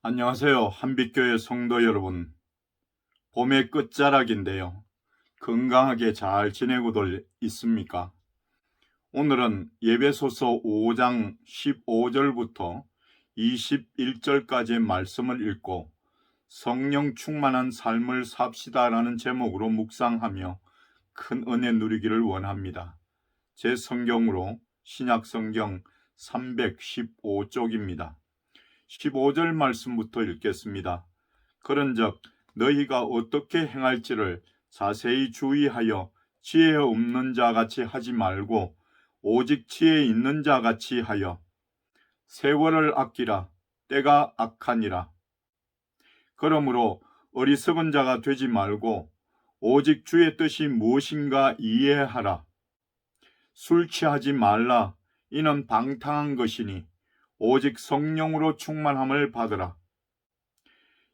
안녕하세요. 한빛교회 성도 여러분. 봄의 끝자락인데요. 건강하게 잘 지내고들 있습니까? 오늘은 예배소서 5장 15절부터 21절까지의 말씀을 읽고 성령 충만한 삶을 삽시다라는 제목으로 묵상하며 큰 은혜 누리기를 원합니다. 제 성경으로 신약성경 315쪽입니다. 15절 말씀부터 읽겠습니다. 그런즉 너희가 어떻게 행할지를 자세히 주의하여 지혜 없는 자 같이 하지 말고 오직 지혜 있는 자 같이 하여 세월을 아끼라. 때가 악하니라. 그러므로 어리석은 자가 되지 말고 오직 주의 뜻이 무엇인가 이해하라. 술 취하지 말라. 이는 방탕한 것이니 오직 성령으로 충만함을 받으라.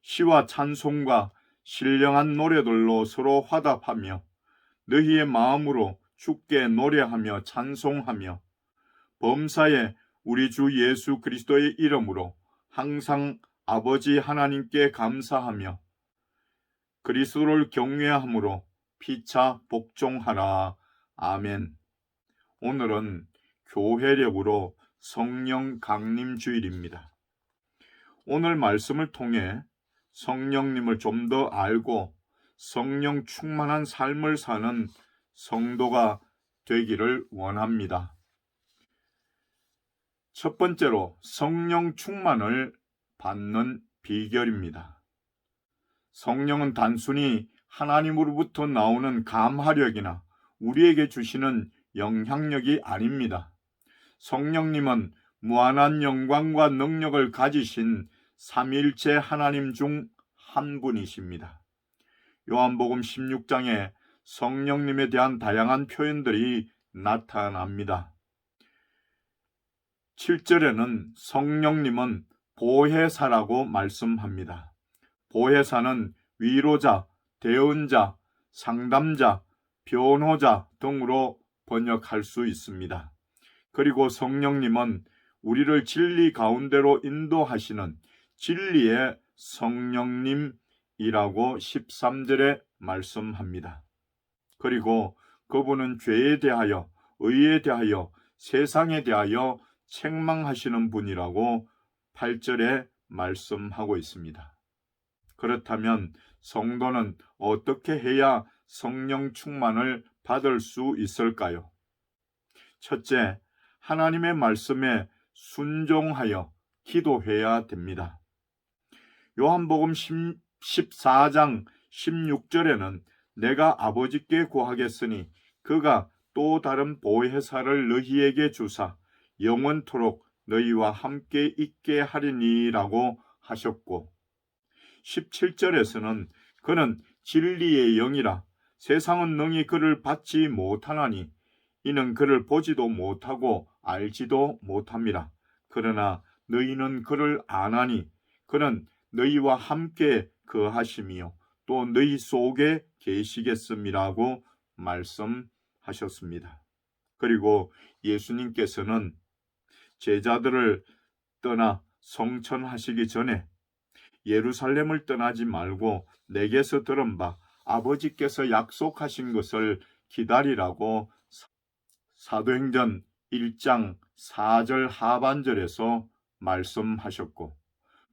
시와 찬송과 신령한 노래들로 서로 화답하며 너희의 마음으로 주께 노래하며 찬송하며 범사에 우리 주 예수 그리스도의 이름으로 항상 아버지 하나님께 감사하며 그리스도를 경외함으로 피차 복종하라. 아멘. 오늘은 교회력으로 성령 강림 주일입니다. 오늘 말씀을 통해 성령님을 좀 더 알고 성령 충만한 삶을 사는 성도가 되기를 원합니다. 첫 번째로 성령 충만을 받는 비결입니다. 성령은 단순히 하나님으로부터 나오는 감화력이나 우리에게 주시는 영향력이 아닙니다. 성령님은 무한한 영광과 능력을 가지신 삼위일체 하나님 중 한 분이십니다. 요한복음 16장에 성령님에 대한 다양한 표현들이 나타납니다. 7절에는 성령님은 보혜사라고 말씀합니다. 보혜사는 위로자, 대언자, 상담자, 변호자 등으로 번역할 수 있습니다. 그리고 성령님은 우리를 진리 가운데로 인도하시는 진리의 성령님이라고 13절에 말씀합니다. 그리고 그분은 죄에 대하여, 의에 대하여, 세상에 대하여 책망하시는 분이라고 8절에 말씀하고 있습니다. 그렇다면 성도는 어떻게 해야 성령 충만을 받을 수 있을까요? 첫째, 하나님의 말씀에 순종하여 기도해야 됩니다. 요한복음 14장 16절에는 내가 아버지께 구하겠으니 그가 또 다른 보혜사를 너희에게 주사 영원토록 너희와 함께 있게 하리니라고 하셨고 17절에서는 그는 진리의 영이라 세상은 능히 그를 받지 못하나니 이는 그를 보지도 못하고 알지도 못함이라. 그러나 너희는 그를 아나니 그는 너희와 함께 거하심이요 또 너희 속에 계시겠음이라고 말씀하셨습니다. 그리고 예수님께서는 제자들을 떠나 성천하시기 전에 예루살렘을 떠나지 말고 내게서 들은 바 아버지께서 약속하신 것을 기다리라고 사도행전 1장 4절 하반절에서 말씀하셨고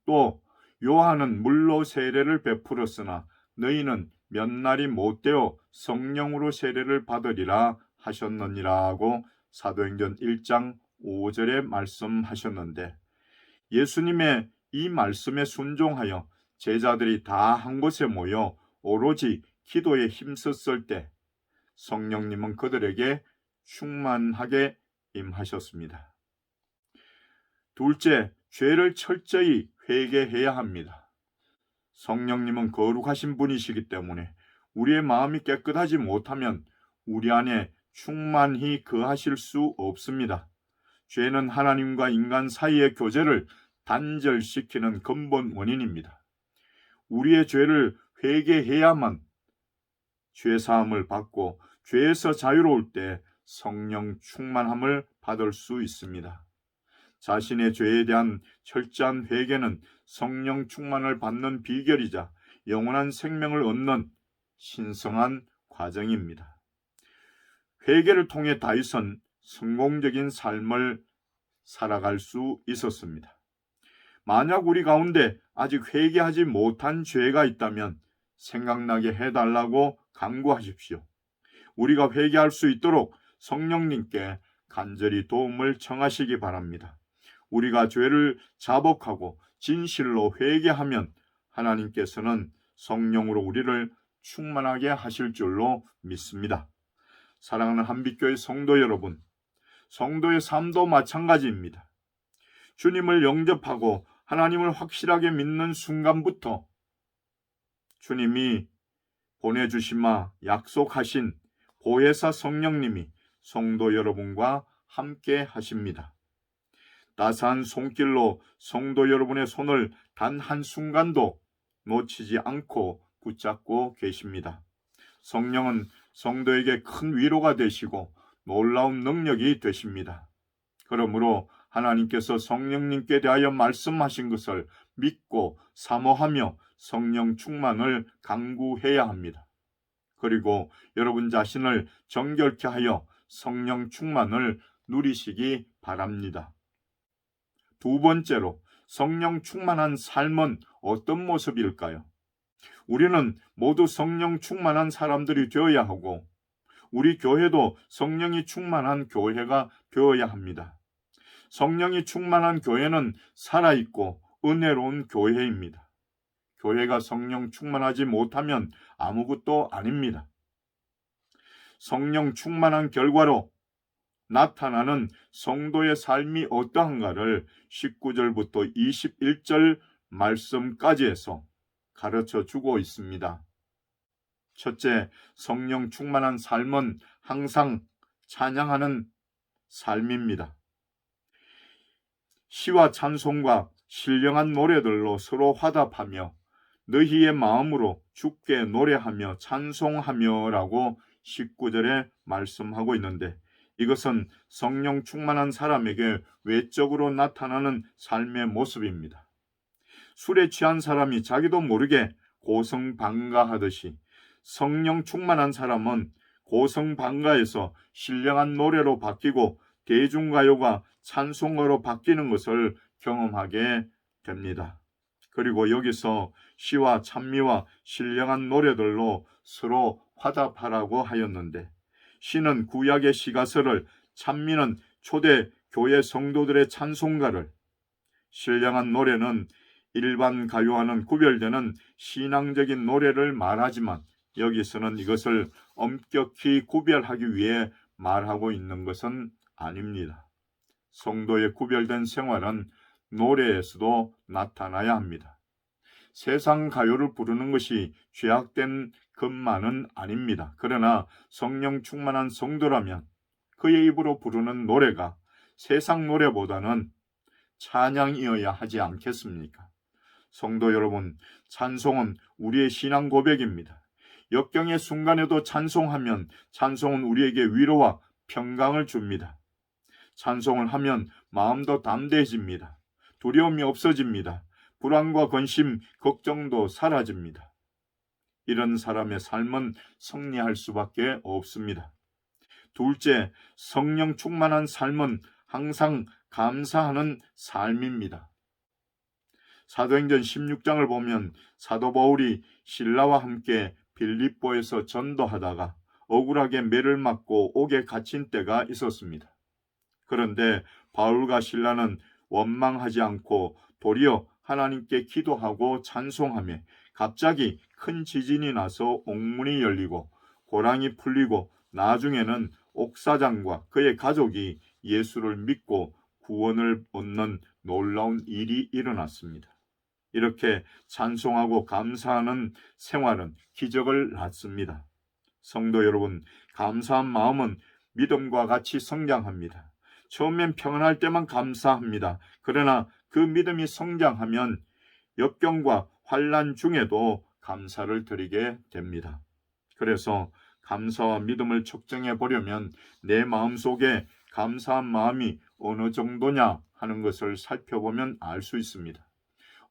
또 요한은 물로 세례를 베풀었으나 너희는 몇 날이 못되어 성령으로 세례를 받으리라 하셨느니라고 사도행전 1장 5절에 말씀하셨는데 예수님의 이 말씀에 순종하여 제자들이 다 한 곳에 모여 오로지 기도에 힘썼을 때 성령님은 그들에게 충만하게 임하셨습니다. 둘째, 죄를 철저히 회개해야 합니다. 성령님은 거룩하신 분이시기 때문에 우리의 마음이 깨끗하지 못하면 우리 안에 충만히 거하실 수 없습니다. 죄는 하나님과 인간 사이의 교제를 단절시키는 근본 원인입니다. 우리의 죄를 회개해야만 죄사함을 받고 죄에서 자유로울 때 성령 충만함을 받을 수 있습니다. 자신의 죄에 대한 철저한 회개는 성령 충만을 받는 비결이자 영원한 생명을 얻는 신성한 과정입니다. 회개를 통해 다윗은 성공적인 삶을 살아갈 수 있었습니다. 만약 우리 가운데 아직 회개하지 못한 죄가 있다면 생각나게 해달라고 간구하십시오. 우리가 회개할 수 있도록 성령님께 간절히 도움을 청하시기 바랍니다. 우리가 죄를 자복하고 진실로 회개하면 하나님께서는 성령으로 우리를 충만하게 하실 줄로 믿습니다. 사랑하는 한빛교회 성도 여러분, 성도의 삶도 마찬가지입니다. 주님을 영접하고 하나님을 확실하게 믿는 순간부터 주님이 보내주시마 약속하신 보혜사 성령님이 성도 여러분과 함께 하십니다. 따스한 손길로 성도 여러분의 손을 단 한순간도 놓치지 않고 붙잡고 계십니다. 성령은 성도에게 큰 위로가 되시고 놀라운 능력이 되십니다. 그러므로 하나님께서 성령님께 대하여 말씀하신 것을 믿고 사모하며 성령 충만을 간구해야 합니다. 그리고 여러분 자신을 정결케 하여 성령 충만을 누리시기 바랍니다. 두 번째로, 성령 충만한 삶은 어떤 모습일까요? 우리는 모두 성령 충만한 사람들이 되어야 하고 우리 교회도 성령이 충만한 교회가 되어야 합니다. 성령이 충만한 교회는 살아있고 은혜로운 교회입니다. 교회가 성령 충만하지 못하면 아무것도 아닙니다. 성령 충만한 결과로 나타나는 성도의 삶이 어떠한가를 19절부터 21절 말씀까지 해서 가르쳐 주고 있습니다. 첫째, 성령 충만한 삶은 항상 찬양하는 삶입니다. 시와 찬송과 신령한 노래들로 서로 화답하며 너희의 마음으로 주께 노래하며 찬송하며 라고 19절에 말씀하고 있는데, 이것은 성령 충만한 사람에게 외적으로 나타나는 삶의 모습입니다. 술에 취한 사람이 자기도 모르게 고성방가하듯이 성령 충만한 사람은 고성방가에서 신령한 노래로 바뀌고 대중가요가 찬송가로 바뀌는 것을 경험하게 됩니다. 그리고 여기서 시와 찬미와 신령한 노래들로 서로 화답하라고 하였는데, 시는 구약의 시가서를, 찬미는 초대 교회 성도들의 찬송가를, 신령한 노래는 일반 가요와는 구별되는 신앙적인 노래를 말하지만 여기서는 이것을 엄격히 구별하기 위해 말하고 있는 것은 아닙니다. 성도의 구별된 생활은 노래에서도 나타나야 합니다. 세상 가요를 부르는 것이 죄악된 것만은 아닙니다. 그러나 성령 충만한 성도라면 그의 입으로 부르는 노래가 세상 노래보다는 찬양이어야 하지 않겠습니까? 성도 여러분, 찬송은 우리의 신앙 고백입니다. 역경의 순간에도 찬송하면 찬송은 우리에게 위로와 평강을 줍니다. 찬송을 하면 마음도 담대해집니다. 두려움이 없어집니다. 불안과 근심, 걱정도 사라집니다. 이런 사람의 삶은 승리할 수밖에 없습니다. 둘째, 성령 충만한 삶은 항상 감사하는 삶입니다. 사도행전 16장을 보면 사도 바울이 실라와 함께 빌립보에서 전도하다가 억울하게 매를 맞고 옥에 갇힌 때가 있었습니다. 그런데 바울과 실라는 원망하지 않고 도리어 하나님께 기도하고 찬송하며 갑자기 큰 지진이 나서 옥문이 열리고 고랑이 풀리고 나중에는 옥사장과 그의 가족이 예수를 믿고 구원을 얻는 놀라운 일이 일어났습니다. 이렇게 찬송하고 감사하는 생활은 기적을 낳습니다. 성도 여러분, 감사한 마음은 믿음과 같이 성장합니다. 처음엔 평안할 때만 감사합니다. 그러나 그 믿음이 성장하면 역경과 환난 중에도 감사를 드리게 됩니다. 그래서 감사와 믿음을 측정해 보려면 내 마음속에 감사한 마음이 어느 정도냐 하는 것을 살펴보면 알 수 있습니다.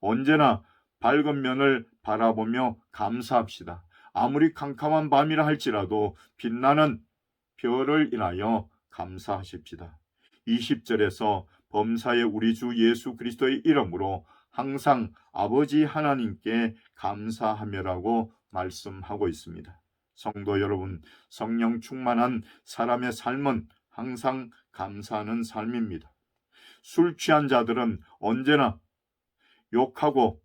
언제나 밝은 면을 바라보며 감사합시다. 아무리 캄캄한 밤이라 할지라도 빛나는 별을 인하여 감사하십시다. 20절에서 범사의 우리 주 예수 그리스도의 이름으로 항상 아버지 하나님께 감사하며라고 말씀하고 있습니다. 성도 여러분, 성령 충만한 사람의 삶은 항상 감사하는 삶입니다. 술 취한 자들은 언제나 욕하고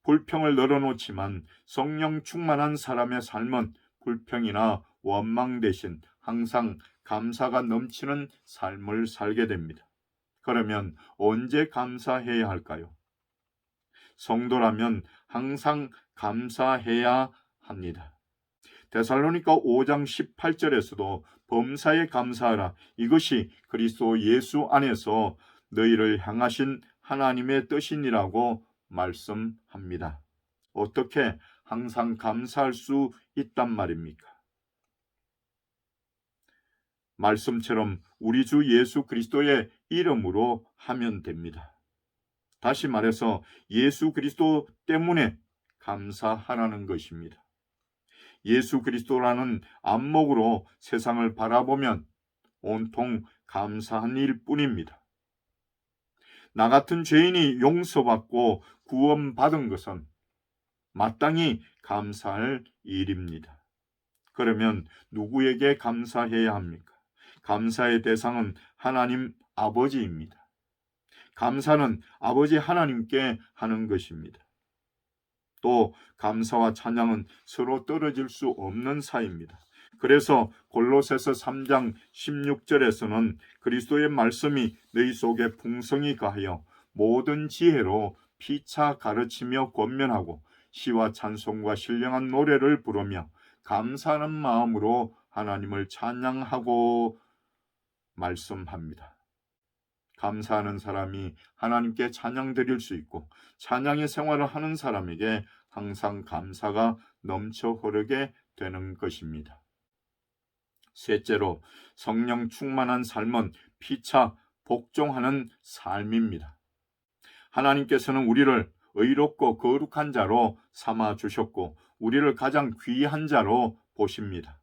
불평을 늘어놓지만 성령 충만한 사람의 삶은 불평이나 원망 대신 항상 감사가 넘치는 삶을 살게 됩니다. 그러면 언제 감사해야 할까요? 성도라면 항상 감사해야 합니다. 데살로니가 5장 18절에서도 범사에 감사하라. 이것이 그리스도 예수 안에서 너희를 향하신 하나님의 뜻이니라고 말씀합니다. 어떻게 항상 감사할 수 있단 말입니까? 말씀처럼 우리 주 예수 그리스도의 이름으로 하면 됩니다. 다시 말해서 예수 그리스도 때문에 감사하라는 것입니다. 예수 그리스도라는 안목으로 세상을 바라보면 온통 감사한 일뿐입니다. 나 같은 죄인이 용서받고 구원받은 것은 마땅히 감사할 일입니다. 그러면 누구에게 감사해야 합니까? 감사의 대상은 하나님 아버지입니다. 감사는 아버지 하나님께 하는 것입니다. 또 감사와 찬양은 서로 떨어질 수 없는 사이입니다. 그래서 골로새서 3장 16절에서는 그리스도의 말씀이 너희 속에 풍성히 가하여 모든 지혜로 피차 가르치며 권면하고 시와 찬송과 신령한 노래를 부르며 감사하는 마음으로 하나님을 찬양하고 말씀합니다. 감사하는 사람이 하나님께 찬양 드릴 수 있고 찬양의 생활을 하는 사람에게 항상 감사가 넘쳐 흐르게 되는 것입니다. 셋째로 성령 충만한 삶은 피차 복종하는 삶입니다. 하나님께서는 우리를 의롭고 거룩한 자로 삼아 주셨고 우리를 가장 귀한 자로 보십니다.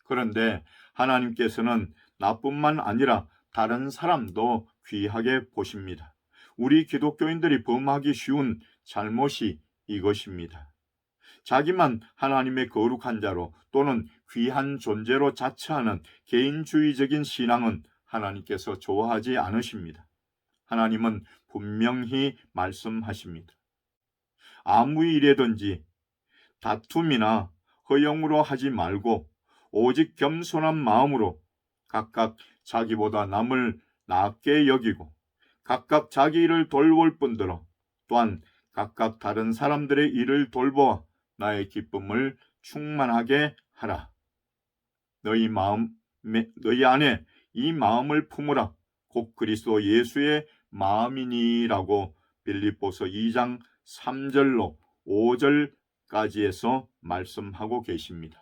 그런데 하나님께서는 나뿐만 아니라 다른 사람도 귀하게 보십니다. 우리 기독교인들이 범하기 쉬운 잘못이 이것입니다. 자기만 하나님의 거룩한 자로 또는 귀한 존재로 자처하는 개인주의적인 신앙은 하나님께서 좋아하지 않으십니다. 하나님은 분명히 말씀하십니다. 아무 일이든지 다툼이나 허영으로 하지 말고 오직 겸손한 마음으로 각각 자기보다 남을 낮게 여기고 각각 자기 일을 돌볼 뿐더러 또한 각각 다른 사람들의 일을 돌보아 나의 기쁨을 충만하게 하라. 너희 안에 이 마음을 품으라. 곧 그리스도 예수의 마음이니라고 빌립보서 2장 3절로 5절까지에서 말씀하고 계십니다.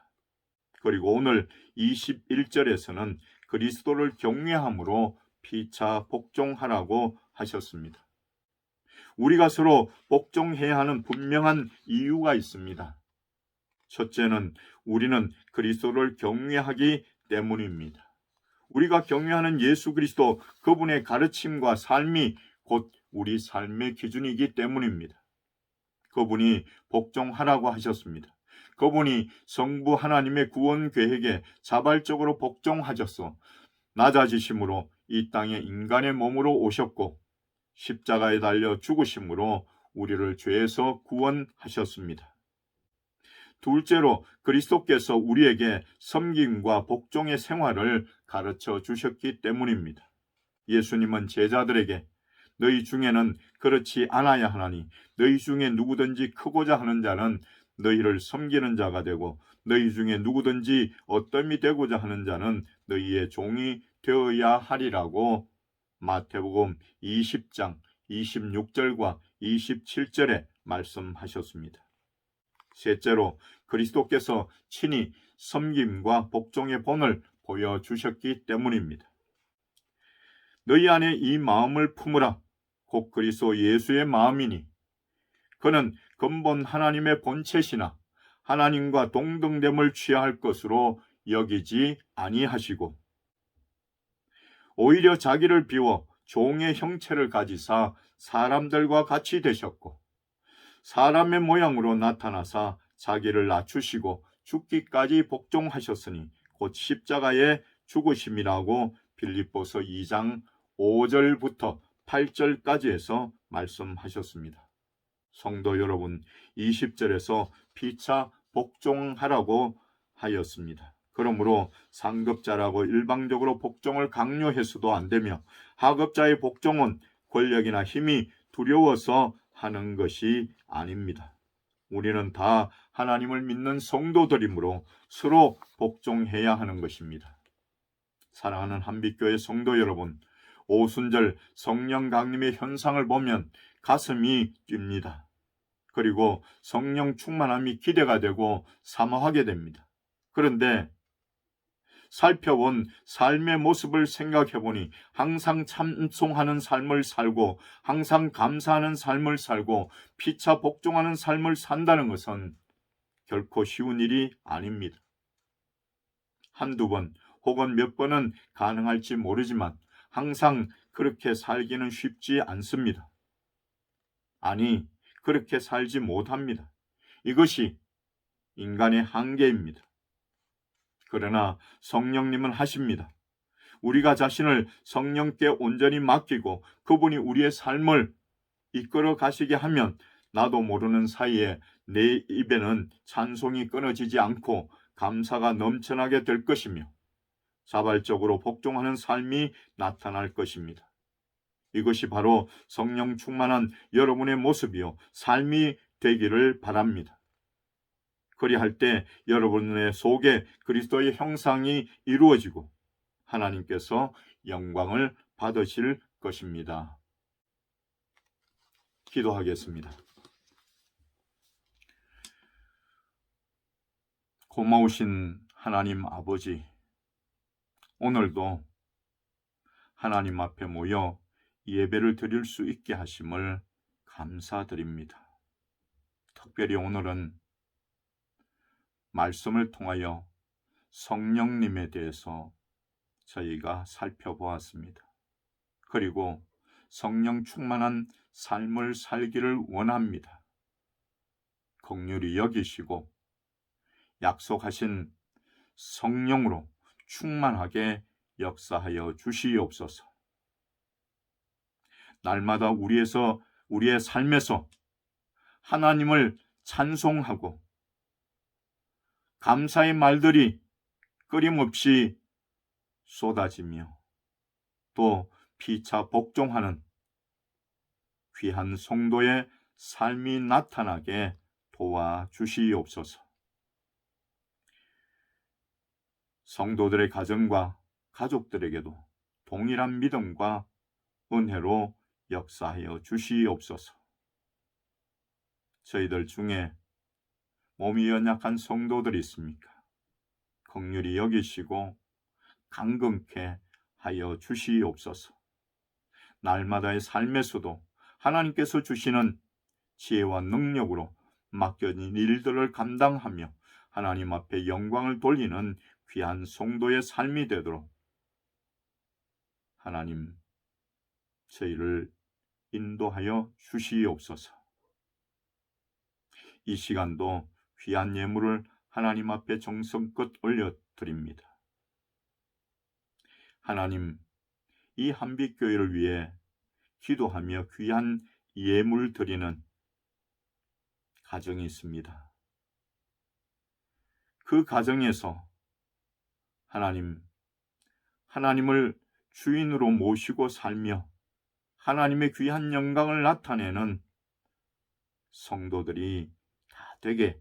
그리고 오늘 21절에서는 그리스도를 경외함으로 피차 복종하라고 하셨습니다. 우리가 서로 복종해야 하는 분명한 이유가 있습니다. 첫째는 우리는 그리스도를 경외하기 때문입니다. 우리가 경외하는 예수 그리스도 그분의 가르침과 삶이 곧 우리 삶의 기준이기 때문입니다. 그분이 복종하라고 하셨습니다. 그분이 성부 하나님의 구원 계획에 자발적으로 복종하셔서 낮아지심으로 이 땅에 인간의 몸으로 오셨고 십자가에 달려 죽으심으로 우리를 죄에서 구원하셨습니다. 둘째로 그리스도께서 우리에게 섬김과 복종의 생활을 가르쳐 주셨기 때문입니다. 예수님은 제자들에게 너희 중에는 그렇지 않아야 하나니 너희 중에 누구든지 크고자 하는 자는 너희를 섬기는 자가 되고 너희 중에 누구든지 어떠함이 되고자 하는 자는 너희의 종이 되어야 하리라고 마태복음 20장 26절과 27절에 말씀하셨습니다. 셋째로 그리스도께서 친히 섬김과 복종의 본을 보여주셨기 때문입니다. 너희 안에 이 마음을 품으라. 곧 그리스도 예수의 마음이니 그는 근본 하나님의 본체시나 하나님과 동등됨을 취할 것으로 여기지 아니하시고 오히려 자기를 비워 종의 형체를 가지사 사람들과 같이 되셨고 사람의 모양으로 나타나사 자기를 낮추시고 죽기까지 복종하셨으니 곧 십자가에 죽으심이라고 빌립보서 2장 5절부터 8절까지 해서 말씀하셨습니다. 성도 여러분, 20절에서 피차 복종하라고 하였습니다. 그러므로 상급자라고 일방적으로 복종을 강요해서도 안 되며 하급자의 복종은 권력이나 힘이 두려워서 하는 것이 아닙니다. 우리는 다 하나님을 믿는 성도들이므로 서로 복종해야 하는 것입니다. 사랑하는 한빛교회 성도 여러분, 오순절 성령 강림의 현상을 보면 가슴이 뜁니다. 그리고 성령 충만함이 기대가 되고 사모하게 됩니다. 그런데 살펴본 삶의 모습을 생각해보니 항상 찬송하는 삶을 살고 항상 감사하는 삶을 살고 피차 복종하는 삶을 산다는 것은 결코 쉬운 일이 아닙니다. 한두 번 혹은 몇 번은 가능할지 모르지만 항상 그렇게 살기는 쉽지 않습니다. 아니, 그렇게 살지 못합니다. 이것이 인간의 한계입니다. 그러나 성령님은 하십니다. 우리가 자신을 성령께 온전히 맡기고 그분이 우리의 삶을 이끌어 가시게 하면 나도 모르는 사이에 내 입에는 찬송이 끊어지지 않고 감사가 넘쳐나게 될 것이며 자발적으로 복종하는 삶이 나타날 것입니다. 이것이 바로 성령 충만한 여러분의 모습이요 삶이 되기를 바랍니다. 그리할 때 여러분의 속에 그리스도의 형상이 이루어지고 하나님께서 영광을 받으실 것입니다. 기도하겠습니다. 고마우신 하나님 아버지, 오늘도 하나님 앞에 모여 예배를 드릴 수 있게 하심을 감사드립니다. 특별히 오늘은 말씀을 통하여 성령님에 대해서 저희가 살펴보았습니다. 그리고 성령 충만한 삶을 살기를 원합니다. 긍휼히 여기시고 약속하신 성령으로 충만하게 역사하여 주시옵소서. 날마다 우리의 삶에서 하나님을 찬송하고 감사의 말들이 끊임없이 쏟아지며 또 피차 복종하는 귀한 성도의 삶이 나타나게 도와주시옵소서. 성도들의 가정과 가족들에게도 동일한 믿음과 은혜로 역사하여 주시옵소서. 저희들 중에 몸이 연약한 성도들이 있습니까? 긍휼히 여기시고 강건케 하여 주시옵소서. 날마다의 삶에서도 하나님께서 주시는 지혜와 능력으로 맡겨진 일들을 감당하며 하나님 앞에 영광을 돌리는 귀한 성도의 삶이 되도록 하나님 저희를 인도하여 주시옵소서. 이 시간도 귀한 예물을 하나님 앞에 정성껏 올려드립니다. 하나님, 이 한빛교회를 위해 기도하며 귀한 예물 드리는 가정이 있습니다. 그 가정에서 하나님을 주인으로 모시고 살며 하나님의 귀한 영광을 나타내는 성도들이 다 되게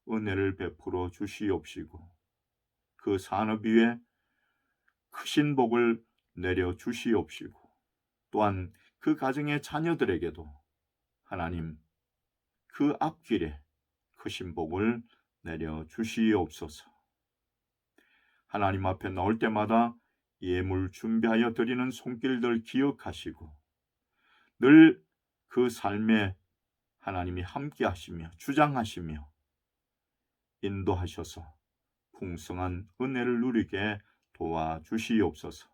은혜를 베풀어 주시옵시고 그 산업 위에 크신 복을 내려 주시옵시고 또한 그 가정의 자녀들에게도 하나님 그 앞길에 크신 복을 내려 주시옵소서. 하나님 앞에 나올 때마다 예물 준비하여 드리는 손길들 기억하시고 늘 그 삶에 하나님이 함께 하시며 주장하시며 인도하셔서 풍성한 은혜를 누리게 도와주시옵소서.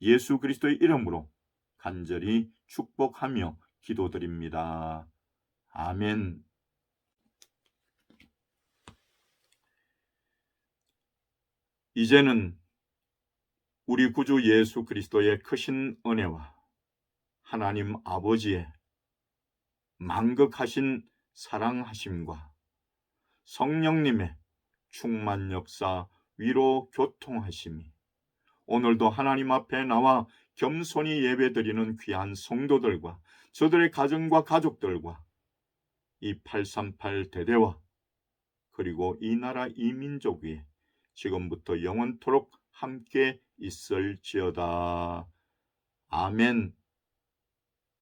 예수 그리스도의 이름으로 간절히 축복하며 기도드립니다. 아멘. 이제는 우리 구주 예수 그리스도의 크신 은혜와 하나님 아버지의 만극하신 사랑하심과 성령님의 충만 역사 위로 교통하심이 오늘도 하나님 앞에 나와 겸손히 예배드리는 귀한 성도들과 저들의 가정과 가족들과 이 838 대대와 그리고 이 나라 이 민족 위에 지금부터 영원토록 함께 있을지어다. 아멘.